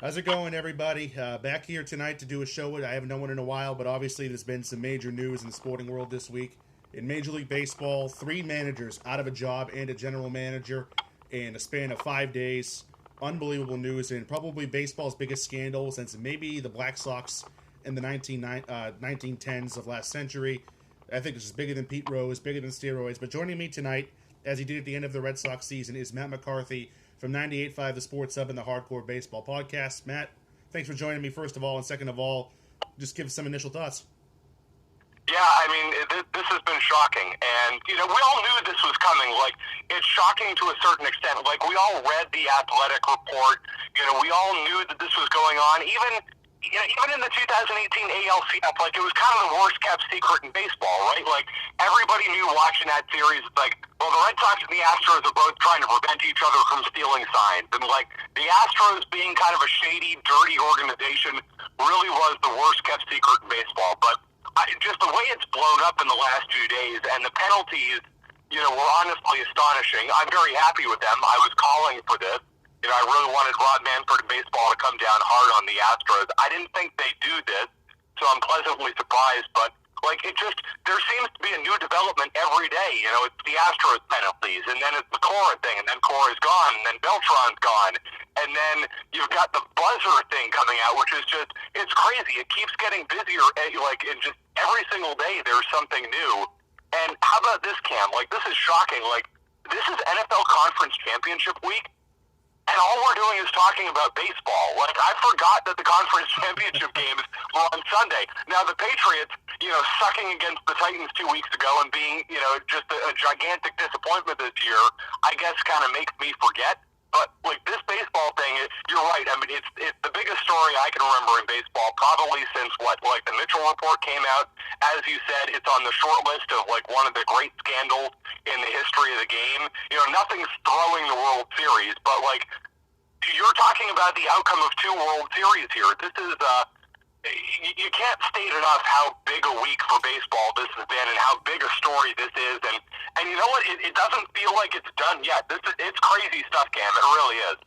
How's it going, everybody? Back here tonight to do a show. I haven't done one in a while, but obviously there's been some major news in the sporting world this week. In Major League Baseball, 3 managers out of a job and a general manager in a span of 5 days. Unbelievable news, and probably baseball's biggest scandal since maybe the Black Sox in the 1910s of last century. I think this is bigger than Pete Rose, bigger than steroids. But joining me tonight, as he did at the end of the Red Sox season, is Matt McCarthy from 98.5 The Sports Hub and the Hardcore Baseball Podcast. Matt, thanks for joining me, first of all, and second of all, just give us some initial thoughts. Yeah, I mean, this has been shocking, and, we all knew this was coming. Like, it's shocking to a certain extent. Like, we all read the Athletic report. We all knew that this was going on. Even in the 2018 ALCS, like, it was kind of the worst-kept secret in baseball, right? Like, everybody knew watching that series, like, well, the Red Sox and the Astros are both trying to prevent each other from stealing signs. And, like, the Astros being kind of a shady, dirty organization really was the worst-kept secret in baseball. But just the way it's blown up in the last 2 days, and the penalties, were honestly astonishing. I'm very happy with them. I was calling for this. I really wanted Rob Manfred in baseball to come down hard on the Astros. I didn't think they'd do this, so I'm pleasantly surprised. But, there seems to be a new development every day. It's the Astros penalties, and then it's the Cora thing, and then Cora's gone, and then Beltran's gone. And then you've got the buzzer thing coming out, which is just, it's crazy. It keeps getting busier, and just every single day there's something new. And how about this, Cam? This is shocking. This is NFL Conference Championship week, and all we're doing is talking about baseball. I forgot that the conference championship games were on Sunday. Now, the Patriots, sucking against the Titans 2 weeks ago and being, just a gigantic disappointment this year, I guess kind of makes me forget. But, this baseball thing, you're right. I mean, it's the biggest story I can remember in baseball, probably since, the Mitchell report came out. As you said, it's on the short list of, one of the great scandals in the history of the game. Nothing's throwing the World Series, but, you're talking about the outcome of 2 World Series here. This is, you can't state enough how big a week for baseball this has been and how big a story this is. And you know what? It doesn't feel like it's done yet. It's crazy stuff, Cam. It really is.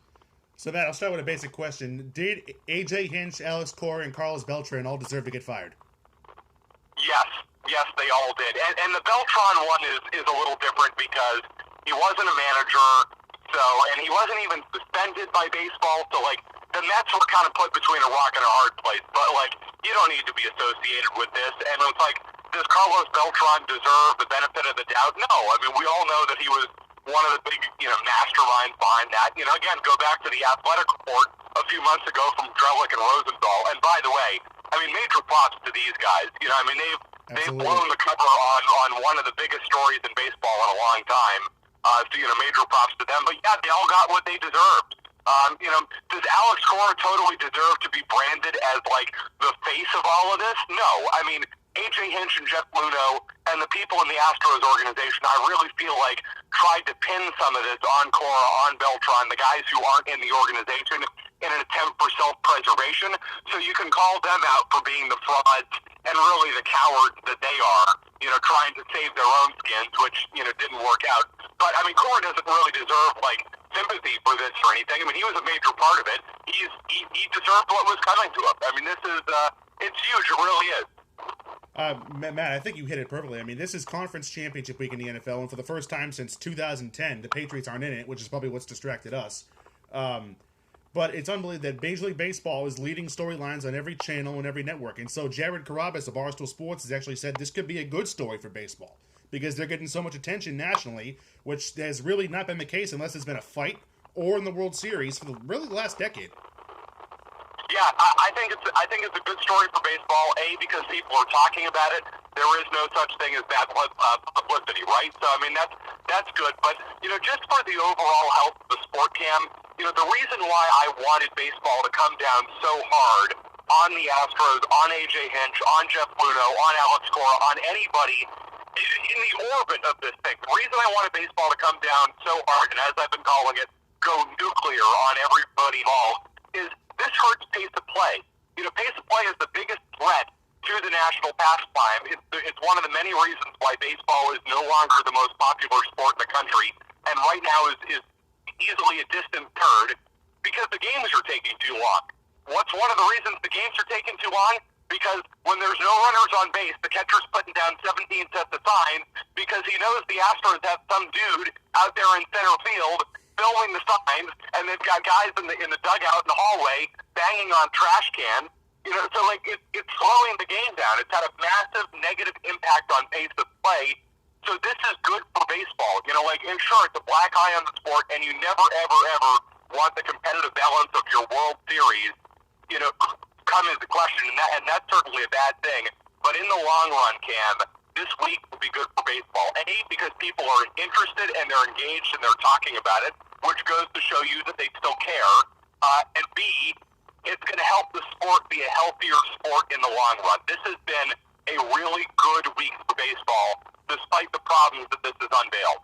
So, Matt, I'll start with a basic question. Did AJ Hinch, Alex Cora, and Carlos Beltran all deserve to get fired? Yes, they all did. And the Beltran one is a little different because he wasn't a manager, and he wasn't even suspended by baseball, so, the Mets were kind of put between a rock and a hard place. But, you don't need to be associated with this. And it's does Carlos Beltran deserve the benefit of the doubt? No. I mean, we all know that he was one of the big, masterminds behind that. Again, go back to the Athletic report a few months ago from Drellick and Rosenthal. And by the way, I mean, major props to these guys. They've blown the cover on one of the biggest stories in baseball in a long time. So, major props to them. But, yeah, they all got what they deserved. Does Alex Cora totally deserve to be branded as, the face of all of this? No. I mean, AJ Hinch and Jeff Luhnow and the people in the Astros organization, I really feel tried to pin some of this on Cora, on Beltran, the guys who aren't in the organization, in an attempt for self-preservation. So you can call them out for being the frauds and really the cowards that they are, trying to save their own skins, which, didn't work out. But, I mean, Cora doesn't really deserve, sympathy for this or anything. I mean, he was a major part of it. He deserved what was coming to him. I mean, this is, it's huge. It really is. Matt, I think you hit it perfectly. I mean, this is conference championship week in the NFL, and for the first time since 2010, the Patriots aren't in it, which is probably what's distracted us. But it's unbelievable that Major League Baseball is leading storylines on every channel and every network. And so Jared Carrabis of Barstool Sports has actually said this could be a good story for baseball because they're getting so much attention nationally, which has really not been the case unless there's been a fight or in the World Series for the last decade. Yeah, I think it's a good story for baseball. A, because people are talking about it. There is no such thing as bad publicity, right? So I mean that's good. But just for the overall health of the sport, Cam, the reason why I wanted baseball to come down so hard on the Astros, on AJ Hinch, on Jeff Luhnow, on Alex Cora, on anybody in the orbit of this thing. The reason I wanted baseball to come down so hard, and as I've been calling it, go nuclear on everybody involved, is this hurts pace of play. Pace of play is the biggest threat to the national pastime. It's one of the many reasons why baseball is no longer the most popular sport in the country, and right now is easily a distant third because the games are taking too long. what's one of the reasons the games are taking too long? Because when there's no runners on base, the catcher's putting down 17 sets of signs because he knows the Astros have some dude out there in center field filming the signs, and they've got guys in the dugout in the hallway banging on trash cans. You know, so like it's slowing the game down. It's had a massive negative impact on pace of play. So this is good for baseball. You know, like, in short, it's a black eye on the sport, and you never, ever, ever want the competitive balance of your World Series, you know, come into question, and that's certainly a bad thing. But in the long run, Cam, this week will be good for baseball. A, because people are interested and they're engaged and they're talking about it, which goes to show you that they still care. And B, it's going to help the sport be a healthier sport in the long run. This has been a really good week for baseball, despite the problems that this has unveiled.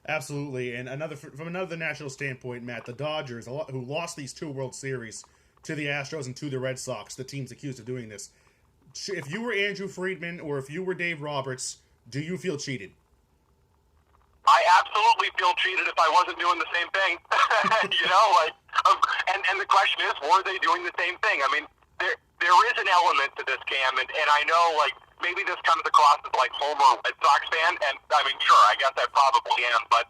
Absolutely, and from another national standpoint, Matt, the Dodgers, who lost these two World Series to the Astros and to the Red Sox, the teams accused of doing this. If you were Andrew Friedman or if you were Dave Roberts, do you feel cheated? I absolutely feel cheated if I wasn't doing the same thing. You know, like, and the question is, were they doing the same thing? I mean, there is an element to this, Cam, and I know, like, maybe this comes across as like Homer Red Sox fan, and I mean, sure, I guess I probably am, but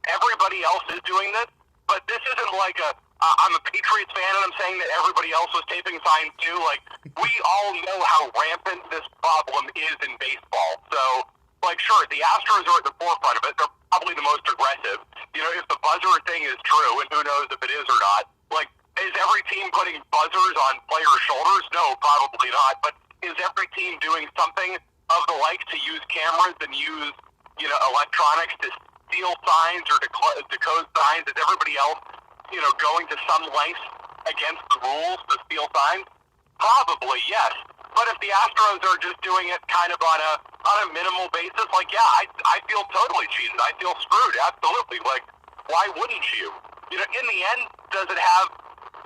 everybody else is doing this. But this isn't like I'm a Patriots fan and I'm saying that everybody else was taping signs too. Like, we all know how rampant this problem is in baseball. So, like, sure, the Astros are at the forefront of it. They're probably the most aggressive. You know, if the buzzer thing is true, and who knows if it is or not, like, is every team putting buzzers on players' shoulders? No, probably not. But is every team doing something of the like to use cameras and use, you know, electronics to steal signs or to code signs? Is everybody else, you know, going to some lengths against the rules to steal signs? Probably, yes. But if the Astros are just doing it kind of on a minimal basis, like, yeah, I feel totally cheated. I feel screwed, absolutely. Like, why wouldn't you? You know, in the end, does it have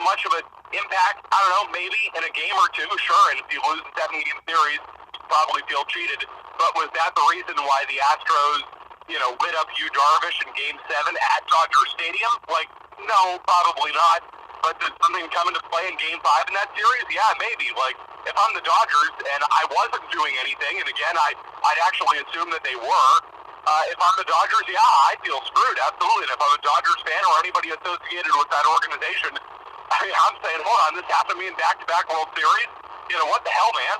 much of an impact? I don't know, maybe in a game or two, sure. And if you lose a 7-game series, you probably feel cheated. But was that the reason why the Astros, you know, lit up Yu Darvish in Game 7 at Dodger Stadium? Like, no, probably not. But did something come into play in Game 5 in that series? Yeah, maybe. Like, if I'm the Dodgers and I wasn't doing anything, and again, I'd actually assume that they were, if I'm the Dodgers, yeah, I feel screwed, absolutely. And if I'm a Dodgers fan or anybody associated with that organization, I mean, I'm saying, hold on, this happened to me in back-to-back World Series? You know, what the hell, man?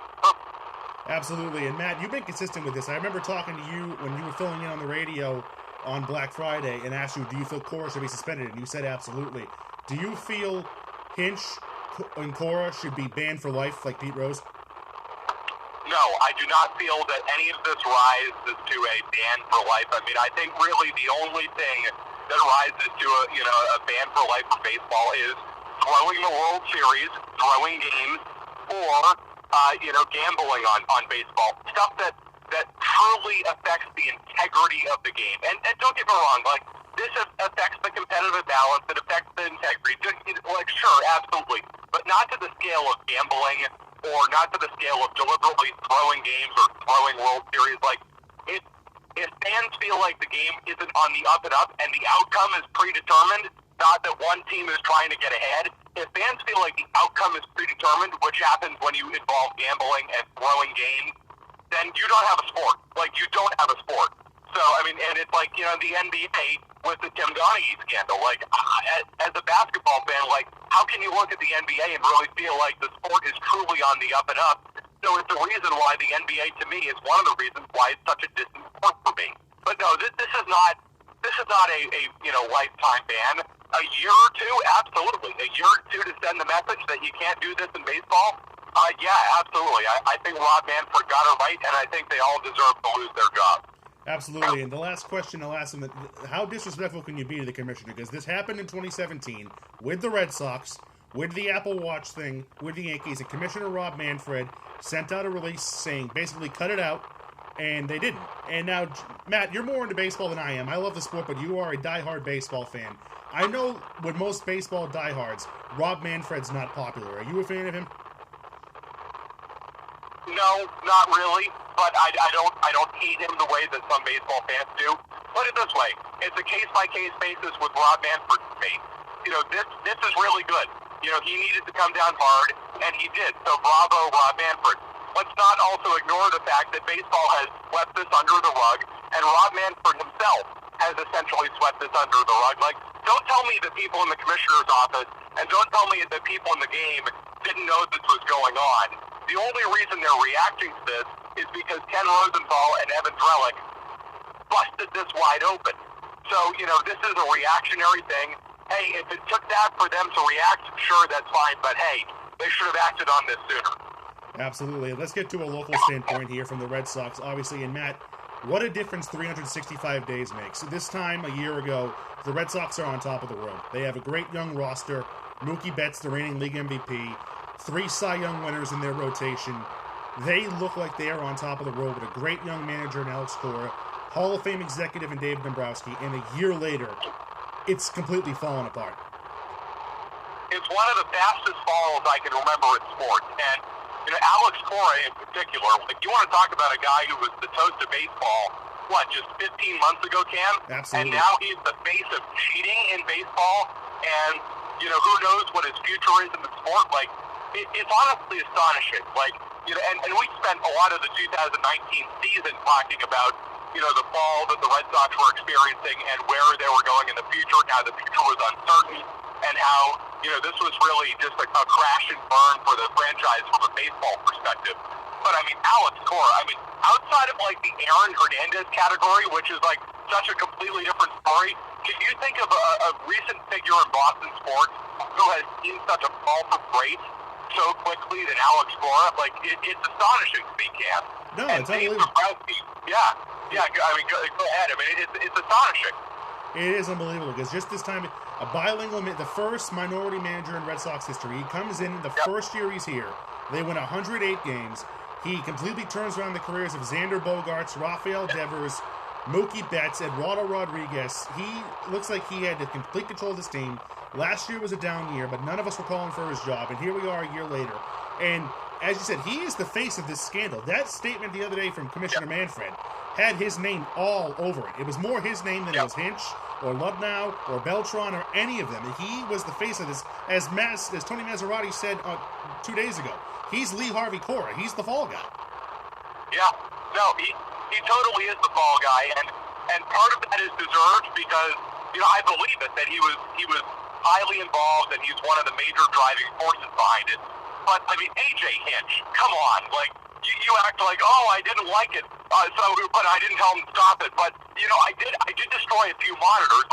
Absolutely. And, Matt, you've been consistent with this. I remember talking to you when you were filling in on the radio on Black Friday and asked you, do you feel Cora should be suspended? And you said absolutely. Do you feel Hinch and Cora should be banned for life like Pete Rose? No, I do not feel that any of this rises to a ban for life. I mean, I think really the only thing that rises to a ban for life for baseball is throwing the World Series, throwing games, or gambling on baseball. Stuff that truly affects the integrity of the game. And don't get me wrong, like, this affects the competitive balance, it affects the integrity. Like, sure, absolutely. But not to the scale of gambling or not to the scale of deliberately throwing games or throwing World Series. Like, if fans feel like the game isn't on the up and up and the outcome is predetermined, not that one team is trying to get ahead, if fans feel like the outcome is predetermined, which happens when you involve gambling and throwing games, then you don't have a sport. Like, you don't have a sport. So, I mean, and it's like, you know, the NBA with the Tim Donaghy scandal. Like, as a basketball fan, like, how can you look at the NBA and really feel like the sport is truly on the up and up? So it's the reason why the NBA, to me, is one of the reasons why it's such a distant sport for me. But no, this is not a lifetime ban. A year or two, absolutely. A year or two to send the message that you can't do this in baseball. Yeah, absolutely. I think Rob Manfred got it right, and I think they all deserve to lose their job. Absolutely. And the last question I'll ask them, how disrespectful can you be to the commissioner? Because this happened in 2017 with the Red Sox, with the Apple Watch thing, with the Yankees, and Commissioner Rob Manfred sent out a release saying basically cut it out, and they didn't. And now, Matt, you're more into baseball than I am. I love the sport, but you are a diehard baseball fan. I know with most baseball diehards, Rob Manfred's not popular. Are you a fan of him? No, not really. But I don't hate him the way that some baseball fans do. Put it this way: it's a case-by-case basis with Rob Manfred's case. You know, this is really good. he needed to come down hard, and he did. So bravo, Rob Manfred. Let's not also ignore the fact that baseball has swept this under the rug, and Rob Manfred himself has essentially swept this under the rug. Like, don't tell me that people in the commissioner's office, and don't tell me that people in the game didn't know this was going on. The only reason they're reacting to this is because Ken Rosenthal and Evan Drellick busted this wide open. So, this is a reactionary thing. Hey, if it took that for them to react, sure, that's fine. But hey, they should have acted on this sooner. Absolutely. Let's get to a local standpoint here from the Red Sox, obviously. And Matt, what a difference 365 days makes. This time, a year ago, the Red Sox are on top of the world. They have a great young roster. Mookie Betts, the reigning league MVP. 3 Cy Young winners in their rotation. They look like they are on top of the world with a great young manager in Alex Cora, Hall of Fame executive in David Dombrowski, and a year later, it's completely fallen apart. It's one of the fastest falls I can remember in sports. And, Alex Cora in particular, you want to talk about a guy who was the toast of baseball, just 15 months ago, Cam? Absolutely. And now he's the face of cheating in baseball, and, who knows what his future is in the sport. It's honestly astonishing. And we spent a lot of the 2019 season talking about, the fall that the Red Sox were experiencing and where they were going in the future, and how the future was uncertain, and how, this was really just a crash and burn for the franchise from a baseball perspective. But, Alex Cora, outside of, the Aaron Hernandez category, which is, such a completely different story, can you think of a recent figure in Boston sports who has seen such a fall from grace so quickly than Alex Cora? It's astonishing to me, Cam. No, and it's unbelievable. Go ahead. It's astonishing. It is unbelievable because just this time, a bilingual, the first minority manager in Red Sox history. He comes in the first year he's here. They win 108 games. He completely turns around the careers of Xander Bogaerts, Rafael Devers, Mookie Betts, Eduardo Rodriguez. He looks like he had the complete control of this team. Last year was a down year, but none of us were calling for his job, and here we are a year later. And as you said, he is the face of this scandal. That statement the other day from Commissioner Manfred had his name all over it. It was more his name than it was Hinch or Lubnow or Beltran or any of them. And he was the face of this. As Tony Maserati said 2 days ago, he's Lee Harvey Cora. He's the fall guy. Yeah. No, he totally is the fall guy, and part of that is deserved because I believe it that he was highly involved and he's one of the major driving forces behind it. But AJ Hinch, come on, you act like, oh, I didn't like it, but I didn't tell him to stop it. But I did destroy a few monitors.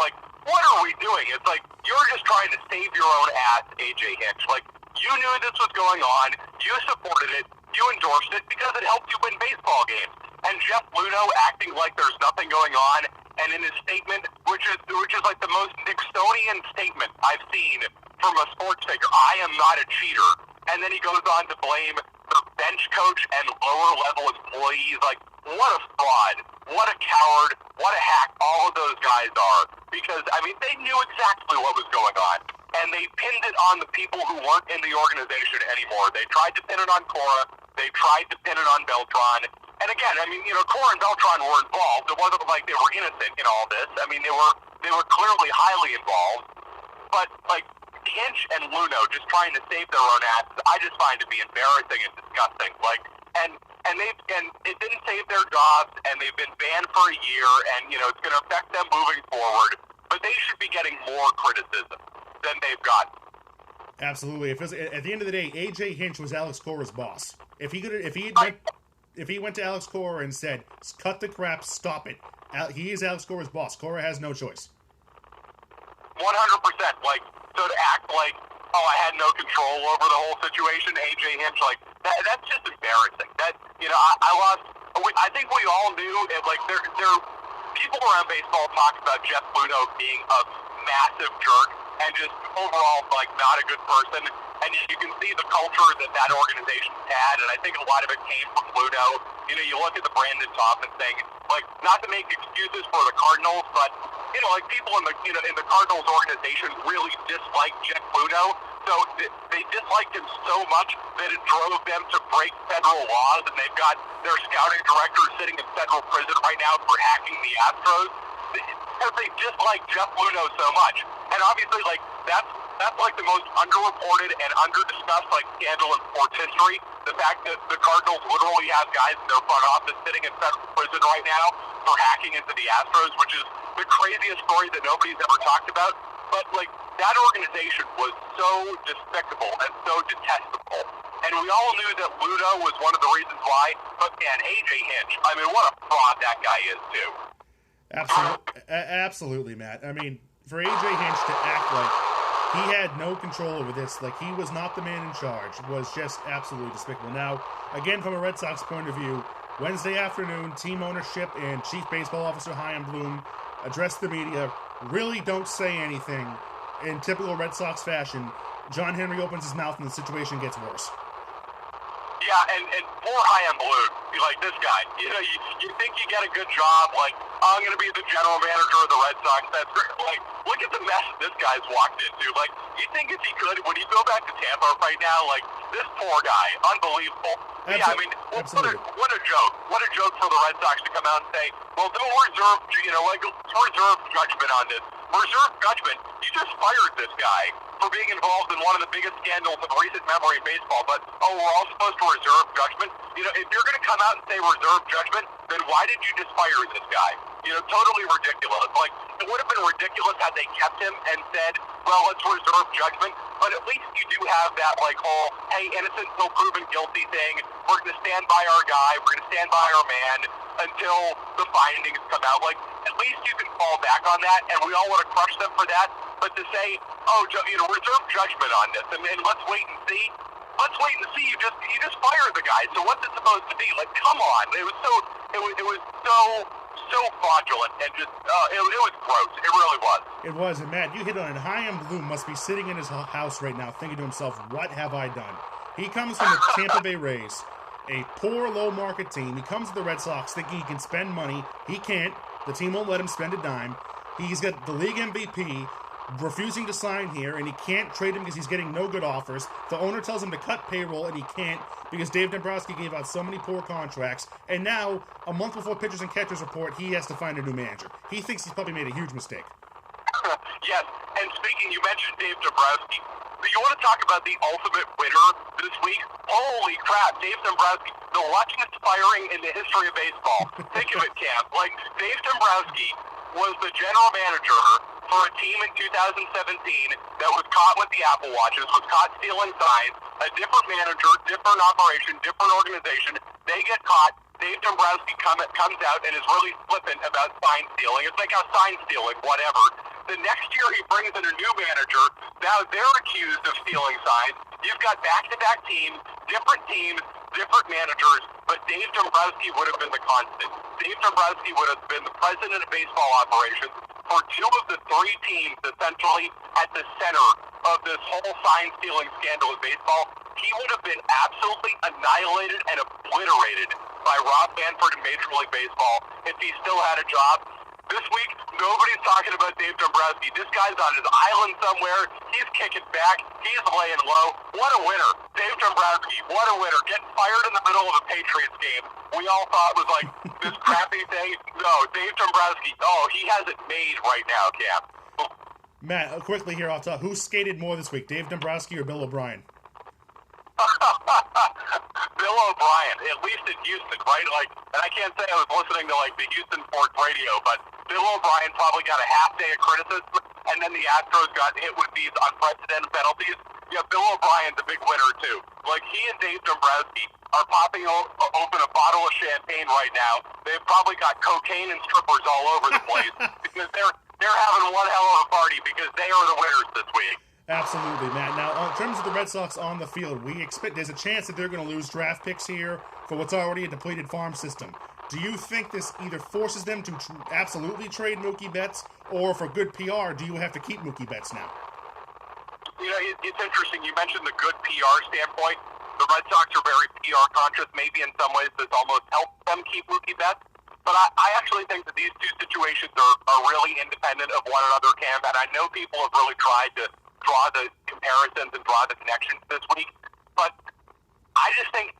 What are we doing? It's you're just trying to save your own ass, AJ Hinch. You knew this was going on, you supported it, you endorsed it because it helped you win baseball games. And Jeff Luhnow acting like there's nothing going on, and in his statement, which is the most Nixonian statement I've seen from a sports figure, I am not a cheater. And then he goes on to blame the bench coach and lower level employees. What a fraud, what a coward, what a hack all of those guys are. Because, they knew exactly what was going on. And they pinned it on the people who weren't in the organization anymore. They tried to pin it on Cora. They tried to pin it on Beltran. And again, Cora and Beltran were involved. It wasn't like they were innocent in all this. They were clearly highly involved. But, Hinch and Luhnow just trying to save their own asses, I just find to be embarrassing and disgusting. And it didn't save their jobs, and they've been banned for a year, and, it's going to affect them moving forward. But they should be getting more criticism than they've got. Absolutely. At the end of the day, AJ Hinch was Alex Cora's boss. If he went to Alex Cora and said, cut the crap, stop it, he is Alex Cora's boss. Cora has no choice. 100%. So to act like, oh, I had no control over the whole situation, AJ Hinch, that's just embarrassing. I think we all knew, people around baseball talk about Jeff Luhnow being a massive jerk and just overall, not a good person. And you can see the culture that organization's had, and I think a lot of it came from Luhnow. You look at the Brandon Thompson thing, not to make excuses for the Cardinals, but, people in the Cardinals organization really dislike Jeff Luhnow. So they disliked him so much that it drove them to break federal laws, and they've got their scouting director sitting in federal prison right now for hacking the Astros. Because they dislike Jeff Luhnow so much. And obviously, that's like the most underreported and underdiscussed like scandal in sports history. The fact that the Cardinals literally have guys in their front office sitting in federal prison right now for hacking into the Astros, which is the craziest story that nobody's ever talked about. But like that organization was so despicable and so detestable. And we all knew that Ludo was one of the reasons why. But man, AJ Hinch, I mean, what a fraud that guy is too. Absolutely, Matt. I mean, for AJ Hinch to act like he had no control over this, like he was not the man in charge, was just absolutely despicable. Now, again, from a Red Sox point of view, Wednesday afternoon, team ownership and Chief Baseball Officer Chaim Bloom addressed the media, really don't say anything. In typical Red Sox fashion, John Henry opens his mouth and the situation gets worse. Yeah, and poor Chaim Bloom, like this guy, you know, you think you get a good job, like, oh, I'm going to be the general manager of the Red Sox, that's great. Like, look at the mess this guy's walked into. Like, you think if he could, would he go back to Tampa right now? Like, this poor guy, unbelievable. Yeah, I mean, what a joke. What a joke for the Red Sox to come out and say, well, don't reserve, you know, like, reserve judgment on this. Reserve judgment. You just fired this guy for being involved in one of the biggest scandals of recent memory in baseball, but, oh, we're all supposed to reserve judgment? You know, if you're going to come out and say reserve judgment, then why did you just fire this guy? You know, totally ridiculous. Like, it would have been ridiculous had they kept him and said, well, let's reserve judgment, but at least you do have that, like, whole, hey, innocent until proven guilty thing. We're going to stand by our guy. We're going to stand by our man until the findings come out. Like, at least you can fall back on that, and we all want to crush them for that. But to say, oh, you know, reserve judgment on this, and let's wait and see. Let's wait and see. You just fired the guy. So what's it supposed to be? Like, come on. It was so fraudulent and just it was gross. It really was. It was, and Matt, you hit on it. Chaim Bloom must be sitting in his house right now, thinking to himself, "What have I done?" He comes from the Tampa Bay Rays, a poor, low-market team. He comes to the Red Sox thinking he can spend money. He can't. The team won't let him spend a dime. He's got the league MVP refusing to sign here, and he can't trade him because he's getting no good offers. The owner tells him to cut payroll, and he can't because Dave Dombrowski gave out so many poor contracts. And now, a month before pitchers and catchers report, he has to find a new manager. He thinks he's probably made a huge mistake. Yes, and speaking, you mentioned Dave Dombrowski. You want to talk about the ultimate winner this week? Holy crap, Dave Dombrowski, the luckiest firing in the history of baseball. Think of it, Cam. Like, Dave Dombrowski was the general manager for a team in 2017 that was caught with the Apple Watches, was caught stealing signs, a different manager, different operation, different organization. They get caught. Dave Dombrowski comes out and is really flippant about sign stealing. It's like how sign stealing, whatever. The next year he brings in a new manager. Now they're accused of stealing signs. You've got back-to-back teams, different managers, but Dave Dombrowski would have been the constant. Dave Dombrowski would have been the president of baseball operations for two of the three teams essentially at the center of this whole sign-stealing scandal in baseball. He would have been absolutely annihilated and obliterated by Rob Manfred in Major League Baseball if he still had a job. This week, nobody's talking about Dave Dombrowski. This guy's on his island somewhere. He's kicking back. He's laying low. What a winner. Dave Dombrowski, what a winner. Getting fired in the middle of a Patriots game. We all thought was like this crappy thing. No, Dave Dombrowski, he has it made right now, Cam. Matt, quickly here, I'll talk. Who skated more this week, Dave Dombrowski or Bill O'Brien? Bill O'Brien, at least in Houston, right? Like, and I can't say I was listening to like the Houston sports radio, but Bill O'Brien probably got a half day of criticism, and then the Astros got hit with these unprecedented penalties. Yeah, Bill O'Brien's a big winner too. Like, he and Dave Dombrowski are popping open a bottle of champagne right now. They've probably got cocaine and strippers all over the place because they're having one hell of a party because they are the winners this week. Absolutely, Matt. Now, in terms of the Red Sox on the field, we expect there's a chance that they're going to lose draft picks here for what's already a depleted farm system. Do you think this either forces them to absolutely trade Mookie Betts, or for good PR, do you have to keep Mookie Betts now? You know, it's interesting. You mentioned the good PR standpoint. The Red Sox are very PR conscious. Maybe in some ways this almost helps them keep Mookie Betts. But I actually think that these two situations are really independent of one another, Cam. And I know people have really tried to draw the comparisons and draw the connections this week. But I just think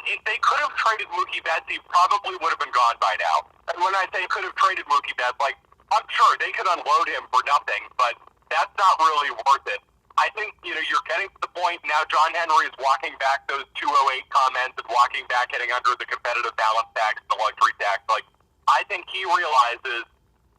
if they could have traded Mookie Betts, he probably would have been gone by now. And when I say could have traded Mookie Betts, like, I'm sure they could unload him for nothing, but that's not really worth it. I think, you're getting to the point now. John Henry is walking back those 208 comments and walking back getting under the competitive balance tax and the luxury tax. Like, I think he realizes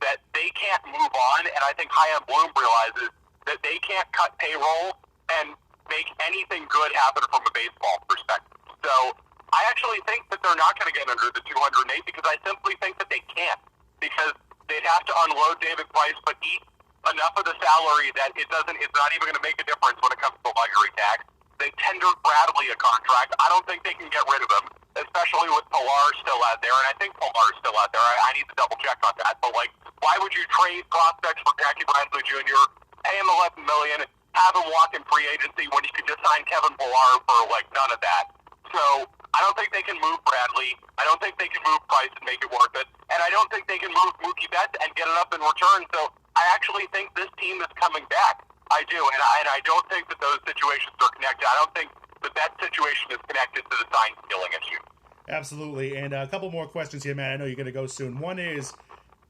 that they can't move on, and I think Chaim Bloom realizes that they can't cut payroll and make anything good happen from a baseball perspective. So I actually think that they're not going to get under the 208 because I simply think that they can't, because they'd have to unload David Price but eat enough of the salary that it's not even going to make a difference when it comes to the luxury tax. They tendered Bradley a contract. I don't think they can get rid of him, especially with Pilar still out there, and I think Pilar's still out there. I need to double check on that. But why would you trade prospects for Jackie Bradley Jr., pay him $11 million, have him walk in free agency when you could just sign Kevin Pilar for none of that? So I don't think they can move Bradley. I don't think they can move Price and make it worth it, and I don't think they can move Mookie Betts and get enough in return. So I actually think this team is coming back. I do, and I don't think that those situations are connected. I don't think that situation is connected to the sign stealing issue. Absolutely, and a couple more questions here, Matt. I know you're going to go soon. One is,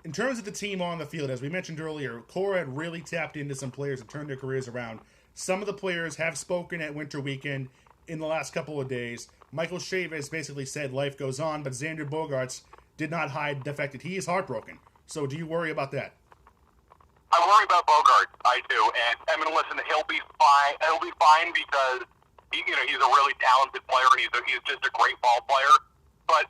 in terms of the team on the field, as we mentioned earlier, Cora had really tapped into some players and turned their careers around. Some of the players have spoken at Winter Weekend in the last couple of days. Michael Chavis basically said life goes on, but Xander Bogaerts did not hide the fact that he is heartbroken. So do you worry about that? I worry about Bogaerts. I do, and I mean, listen, he'll be fine. He'll be fine because he's a really talented player, and he's just a great ball player. But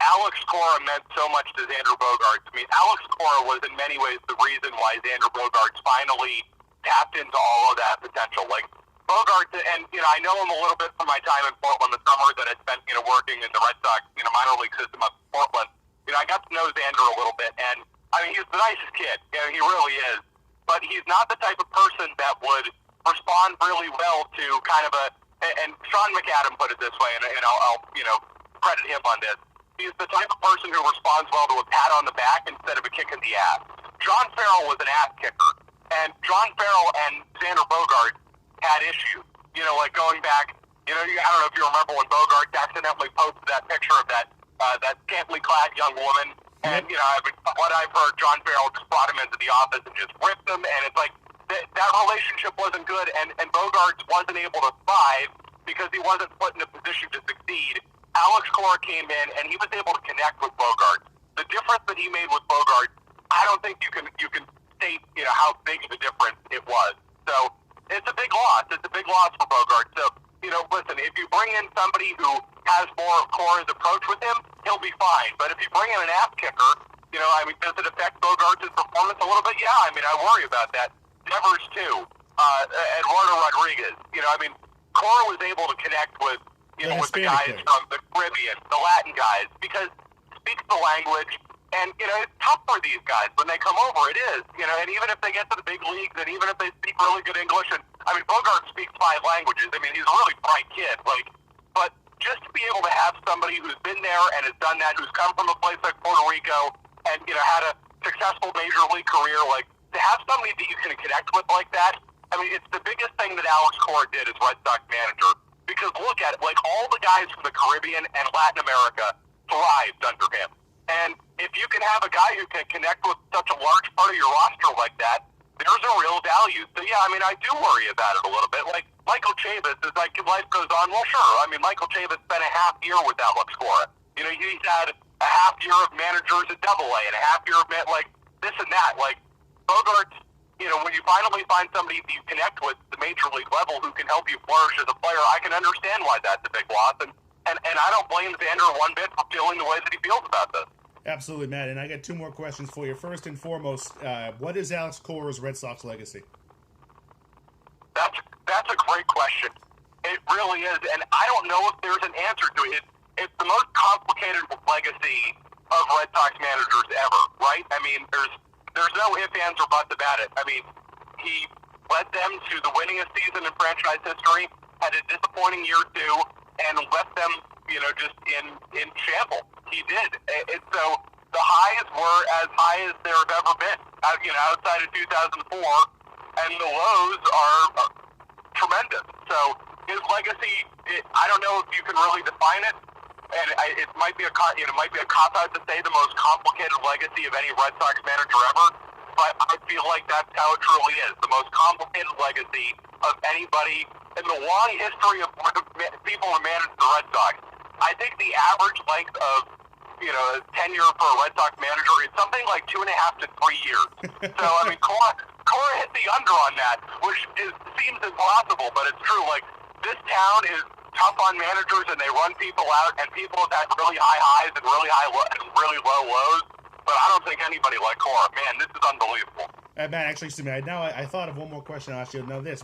Alex Cora meant so much to Xander Bogaerts. I mean, Alex Cora was in many ways the reason why Xander Bogaerts finally tapped into all of that potential. Like Bogaerts, and I know him a little bit from my time in Portland, the summer that I spent working in the Red Sox minor league system up in Portland. I got to know Xander a little bit, and I mean, he's the nicest kid. He really is. But he's not the type of person that would respond really well to kind of and Sean McAdam put it this way, and I'll credit him on this. He's the type of person who responds well to a pat on the back instead of a kick in the ass. John Farrell was an ass kicker, and John Farrell and Xander Bogaerts had issues. Like going back, I don't know if you remember when Bogaerts accidentally posted that picture of that scantily clad young woman. And, what I've heard, John Farrell just brought him into the office and just ripped him, and it's like, that relationship wasn't good, and Bogaerts wasn't able to thrive because he wasn't put in a position to succeed. Alex Cora came in, and he was able to connect with Bogaerts. The difference that he made with Bogaerts, I don't think you can state, how big of a difference it was. So, it's a big loss. It's a big loss for Bogaerts. So, listen, if you bring in somebody who has more of Cora's approach with him, he'll be fine. But if you bring in an ass kicker, does it affect Bogaerts' performance a little bit? Yeah, I worry about that. Devers, too. Eduardo Rodriguez. Cora was able to connect with, with the guys from the Caribbean, the Latin guys, because he speaks the language. And, it's tough for these guys when they come over. It is, and even if they get to the big leagues and even if they speak really good English, and, Bogaerts speaks 5 languages. He's a really bright kid. But just to be able to have somebody who's been there and has done that, who's come from a place like Puerto Rico and, had a successful major league career, to have somebody that you can connect with like that, it's the biggest thing that Alex Cora did as Red Sox manager. Because look at it, all the guys from the Caribbean and Latin America thrived under him. And if you can have a guy who can connect with such a large part of your roster like that, there's a real value. So, yeah, I do worry about it a little bit. Like, Michael Chavis is like, life goes on. Well, sure. Michael Chavis spent a half year with Alex Cora. He's had a half year of managers at AA and a half year of, this and that. Bogaerts, when you finally find somebody that you connect with at the major league level who can help you flourish as a player, I can understand why that's a big loss. And I don't blame Xander one bit for feeling the way that he feels about this. Absolutely, Matt. And I got 2 more questions for you. First and foremost, what is Alex Cora's Red Sox legacy? That's a great question. It really is, and I don't know if there's an answer to it. It's the most complicated legacy of Red Sox managers ever, right? There's no ifs, ands, or buts about it. He led them to the winningest season in franchise history, had a disappointing year 2, and left them, just in shambles. He did. So the highs were as high as there have ever been, outside of 2004, and the lows are tremendous. So his legacy, I don't know if you can really define it, and it might be a cop-out to say the most complicated legacy of any Red Sox manager ever. but I feel like that's how it truly is. The most complicated legacy of anybody in the long history of people who manage the Red Sox. I think the average length of tenure for a Red Sox manager is something like 2.5 to 3 years. So I mean, Cora hit the under on that, which seems impossible, but it's true. Like, this town is tough on managers, and they run people out, and people have had really high highs and really really low lows. But I don't think anybody like Cora. Man, this is unbelievable. Matt, actually, now I thought of one more question I'll ask you. Now this,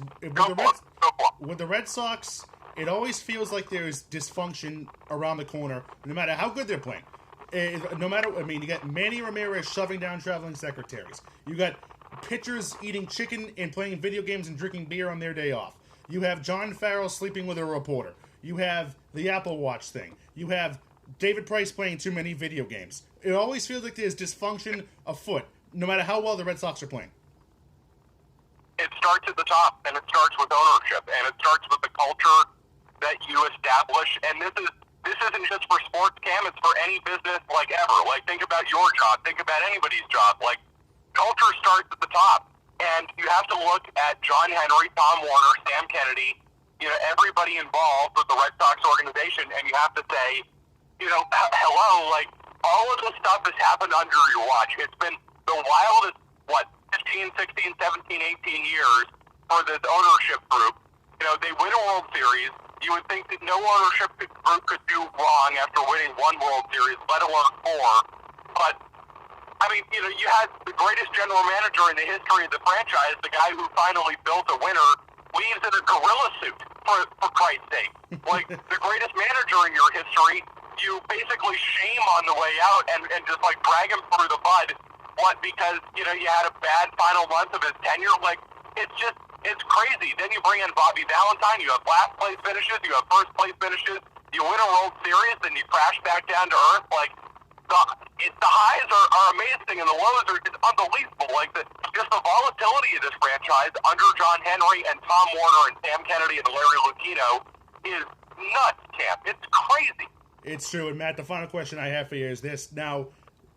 with the Red Sox, it always feels like there's dysfunction around the corner, no matter how good they're playing. You got Manny Ramirez shoving down traveling secretaries. You got pitchers eating chicken and playing video games and drinking beer on their day off. You have John Farrell sleeping with a reporter. You have the Apple Watch thing. You have David Price playing too many video games. It always feels like there's dysfunction afoot, no matter how well the Red Sox are playing. It starts at the top, and it starts with ownership, and it starts with the culture that you establish. And this isn't just for sports, Cam. It's for any business, like, ever. Like, think about your job. Think about anybody's job. Like, culture starts at the top. And you have to look at John Henry, Tom Warner, Sam Kennedy, everybody involved with the Red Sox organization, and you have to say, hello, like, all of this stuff has happened under your watch. It's been the wildest, 15, 16, 17, 18 years for this ownership group. They win a World Series. You would think that no ownership group could do wrong after winning one World Series, let alone 4. But I mean, you had the greatest general manager in the history of the franchise, the guy who finally built a winner, leaves in a gorilla suit, for Christ's sake. Like, the greatest manager in your history, you basically shame on the way out and just, like, drag him through the mud. What, because, you had a bad final month of his tenure? Like, it's crazy. Then you bring in Bobby Valentine, you have last place finishes, you have first place finishes, you win a World Series, then you crash back down to earth. Like, the highs are amazing, and the lows are just unbelievable. Like, just the volatility of this franchise under John Henry and Tom Warner and Sam Kennedy and Larry Lucchino is nuts, Cam. It's crazy. It's true. And, Matt, the final question I have for you is this. Now,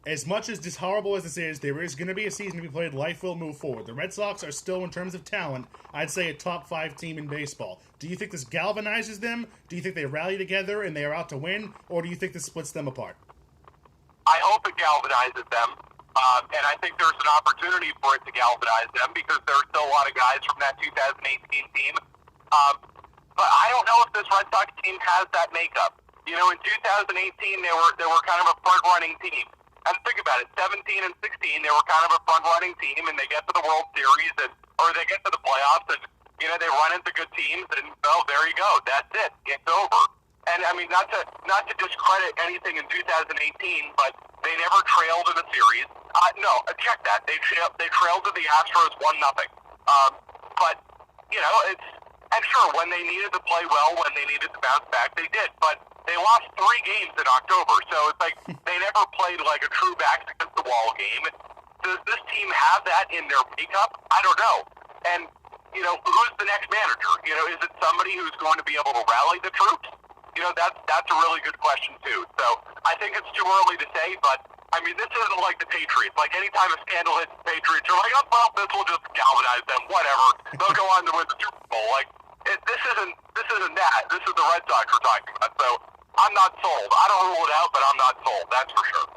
as much as this horrible as this is, there is going to be a season to be played. Life will move forward. The Red Sox are still, in terms of talent, I'd say a top 5 team in baseball. Do you think this galvanizes them? Do you think they rally together and they are out to win? Or do you think this splits them apart? I hope it galvanizes them, and I think there's an opportunity for it to galvanize them because there's still a lot of guys from that 2018 team. But I don't know if this Red Sox team has that makeup. In 2018 they were kind of a front-running team. And think about it, 17 and 16 they were kind of a front-running team, and they get to the World Series or they get to the playoffs, and they run into good teams, and there you go, that's it, it's over. And I mean, not to discredit anything in 2018, but they never trailed in a series. Check that. They trailed to the Astros 1-0. But and sure, when they needed to play well, when they needed to bounce back, they did. But they lost 3 games in October, so it's like they never played like a true backs against the wall game. Does this team have that in their makeup? I don't know. And who's the next manager? Is it somebody who's going to be able to rally the troops? That's a really good question, too. So I think it's too early to say, but, I mean, this isn't like the Patriots. Like, anytime a scandal hits the Patriots, you're like, oh, well, this will just galvanize them, whatever. They'll go on to win the Super Bowl. Like, this isn't that. This is the Red Sox we're talking about. So I'm not sold. I don't rule it out, but I'm not sold. That's for sure.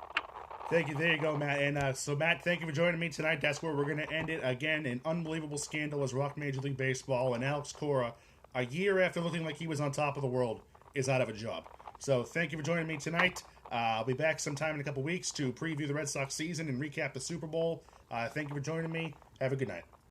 Thank you. There you go, Matt. And so, Matt, thank you for joining me tonight. That's where we're going to end it. Again, an unbelievable scandal has rocked Major League Baseball, and Alex Cora, a year after looking like he was on top of the world, is out of a job. So thank you for joining me tonight. I'll be back sometime in a couple weeks to preview the Red Sox season and recap the Super Bowl. Thank you for joining me. Have a good night.